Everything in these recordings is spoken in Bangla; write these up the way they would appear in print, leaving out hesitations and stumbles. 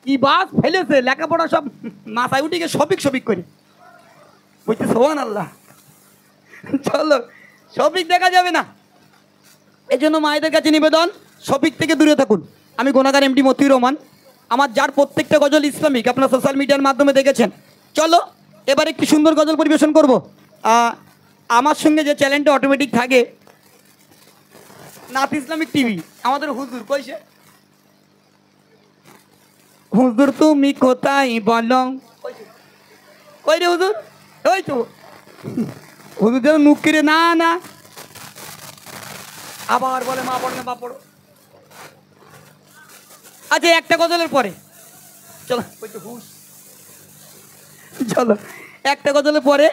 কি বাস ফেলেছে, লেখাপড়া সব মাথায় উঠে গিয়ে সবিক করে বুঝতে। সোহান আল্লাহ। চলো, সবিক দেখা যাবে না, এই জন্য মায়েদের কাছে নিবেদন, সবিক থেকে দূরে থাকুন। আমি গুনাহগার এমডি মতিউর রহমান, আমার যার প্রত্যেকটা গজল ইসলামিক, আপনারা সোশ্যাল মিডিয়ার মাধ্যমে দেখেছেন। চলো এবার একটি সুন্দর গজল পরিবেশন করব। আমার সঙ্গে যে চ্যানেলটা অটোমেটিক থাকে, নাথ ইসলামিক টিভি, আমাদের হুজুর কইছে, হুজুর তুমি কোথায় বলো, কই রে হুজুর, ওই তো হুজুর যেন মুখ করে না না আবার বলে মা পড়ো না বাপ পড়ো। আচ্ছা একটা গজলের পরে চলো, চলো একটা গজলের পরে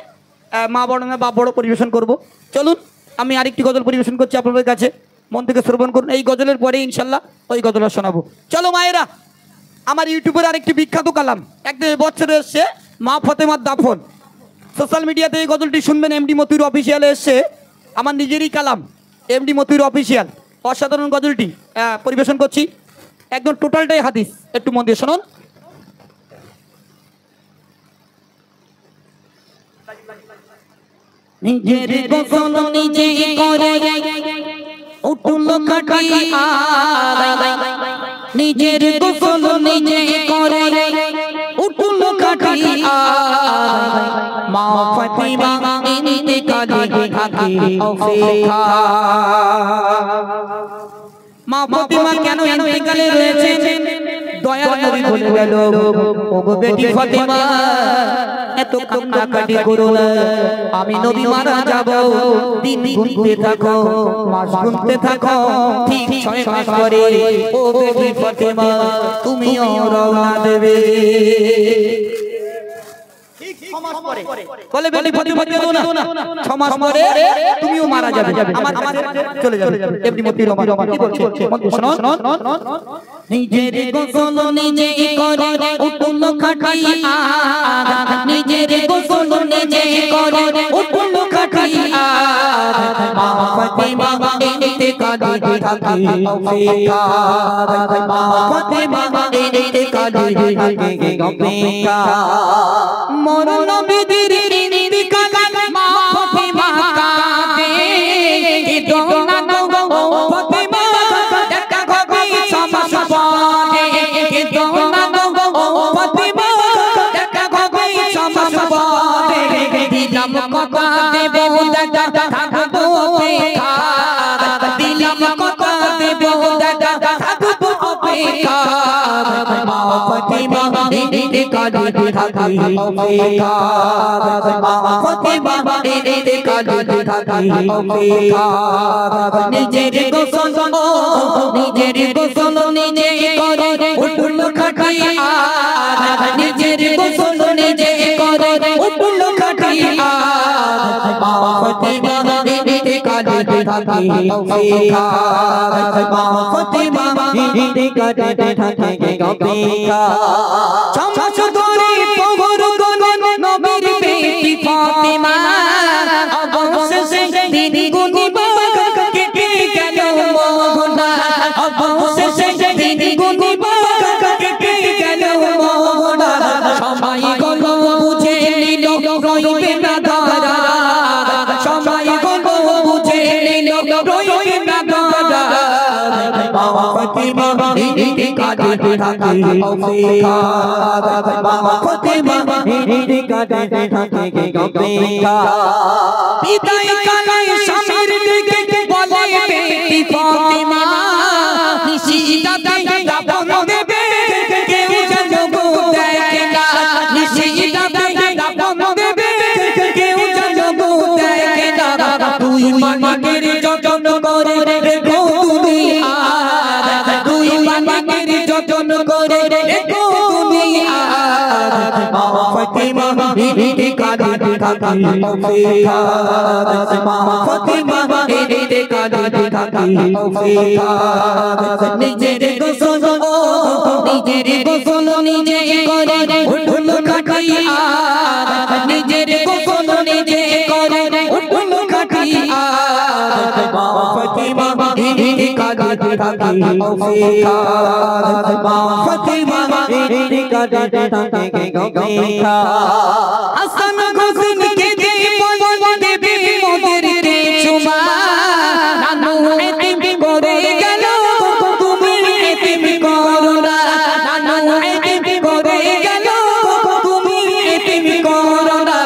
মা বড় না বাপ বড় পরিবেশন করব। চলুন আমি আরেকটি গজল পরিবেশন করছি আপনাদের কাছে, মন থেকে শ্রবণ করুন। এই গজলের পরে ইনশাল্লাহ ওই গজল শোনাবো। চলো মায়েরা, আমার ইউটিউবের আরেকটি বিখ্যাত কালাম একদম এবছরে এসছে, মা ফতেমার দাফন। সোশ্যাল মিডিয়াতে এই গজলটি শুনবেন, এমডি মতিউর অফিসিয়ালে এসছে, আমার নিজেরই কালাম, এমডি মতিউর অফিসিয়াল। অসাধারণ গজলটি পরিবেশন করছি, একদম টোটালটাই হাদিস, একটু মন দিয়ে শুনুন। নিজের গোসল নিজে করে উঠল খাটিয়া, নিজের গোসল নিজে করে উঠল খাটিয়া, মা ফাতিমা ইন্তেকালে থাকে অপেক্ষা। মা ফাতিমা কেন ইন্তেকালে রয়েছে, দয়ার নবী বলে গেল, ওগো বেটি ফাতিমা এত কান্নাকাটি করো না, আমি নবী মারা যাব, দিন গুনতে থাকো, মাস গুনতে থাকো, ঠিক 6 মাস পরে ও বেটি ফাতিমা তুমিও রওনা দেবে। বলে বেটি ফাতিমা কেঁদো না, 6 মাস পরে তুমিও মারা যাবে, আমার কাছে চলে যাবে। এমনি মতিউর রহমান কি বলছে শুনুন। নিজের গোসল নিজে করে উঠল খাটিয়া, নিজের গোসল নিজে করে উঠল খাটিয়া, মা ফাতিমা ইন্তেকালে থাকে অপেক্ষা, মা ফাতিমা ইন্তেকালে থাকে অপেক্ষা। মরণ বিধির ইন্তেকালে মা ফাতিমা কাঁদে, দোনা গো ফাতিমা দেখা হবে 6 মাস পরে, দোনা গো ফাতিমা দেখা হবে 6 মাস পরে, দিলাম কথা দেব দাদা থাকবো অপেক্ষা, দিলাম কথা দেব দাদা থাকবো অপেক্ষা, মা ফাতিমা ইন্তেকালে থাকে অপেক্ষা, মা ফাতিমা ইন্তেকালে থাকে অপেক্ষা। নিজের গোসল নিজের গোসল নিজে করে উঠল খাটিয়া, নিজের গোসল নিজে করে উঠল খাটিয়া, মা ফাতিমা ইন্তেকালে থাকে অপেক্ষা, মা ফাতিমা ইন্তেকালে থাকে অপেক্ষা। ছমাস ধরে পহর গলেন নবীর বেটি ফাতিমা, অবশেষে দিন গুনিবা কেটে গেল মোহনা, অবশেষে দিন গুনিবা কেটে গেল মোহনা, সময় গল বুঝে নিল রইবে না ধরা, সময় গল বুঝে নিল রইবে না ধরা, মা ফাতিমা ইন্তেকালে থাকে অপেক্ষা, মা ফাতিমা ইন্তেকালে থাকে অপেক্ষা। বিদায় কালে স্বামীর দিকে বলে বেটি ফাতিমা, নিশিরাতে দাফন দেবে কেউ যেন গো দেখে না, নিশিরাতে দাফন দেবে কেউ যেন গো দেখে না, তুই মানিকের যতন করে রেখো তুমি আর, তুই মানিকের যতন করে রেখো তুমি আর, মা ফাতিমা ইন্তেকালে থাকে অপেক্ষা, মা ফাতিমা ইন্তেকালে থাকে অপেক্ষা। নিজের গোসল নিজের গোসল নিজে করে উঠল খাটিয়া, নিজের গোসল নিজে করে উঠল খাটিয়া, মা ফাতিমা কাঁদতে থাকি অপেক্ষা মা ফাতিমা কাঁদতে থাকি অপেক্ষা হাসান হোসেন কে দেবে মোদেরকে চুমা নানু এতিম করে গেল তুমি এতিম করো না নানু এতিম করে গেল তুমি এতিম করো না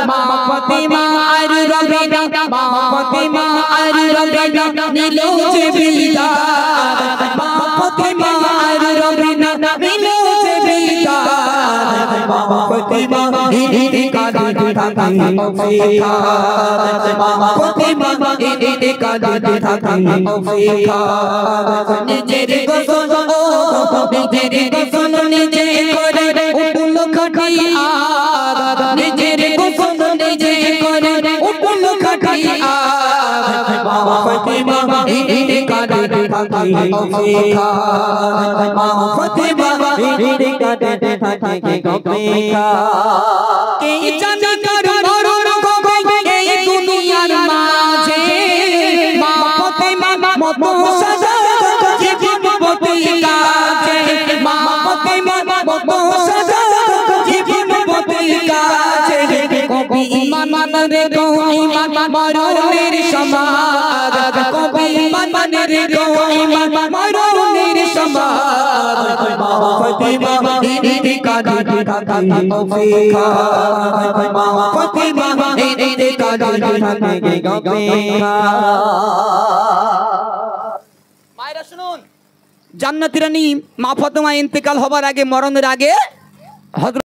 মা ফাতিমা আর রবিনা মা ফাতিমা আর রবিনা নিল যে বিদাত মা ফাতিমা আর রবিনা নিল যে বিদাত মা ফাতিমা কাঁদতে থাকি অপেক্ষা মা ফাতিমা কাঁদতে থাকি অপেক্ষা নিজের গোসল নিজের গোসল নিজে করে উঠল খাটিয়া নিজের গোসল নিজে করে উঠল খাটিয়া মা ফাতিমা কাঁদতে থাকি অপেক্ষা মা ফাতিমা কাঁদতে থাকি অপেক্ষা কে জানে কার মরণ কবে এই দুনিয়ার মাঝে মা ফাতিমা মতো সাজা জীবনবতী কাছে মা ফাতিমা মতো সাজা জীবনবতী কাছে কবি ইমান মানে গো ইমান মরণের সমাজ কবি ইমান মানে গো ইমান মরণের সমাজ মা ফাতিমা কাঁদতে থাকি অপেক্ষা মা ফাতিমা কাঁদতে থাকি অপেক্ষা মায়েরা শুনুন জান্নাতি রানী মা ফাতেমা ইন্তেকাল হবার আগে মরণের আগে হযরত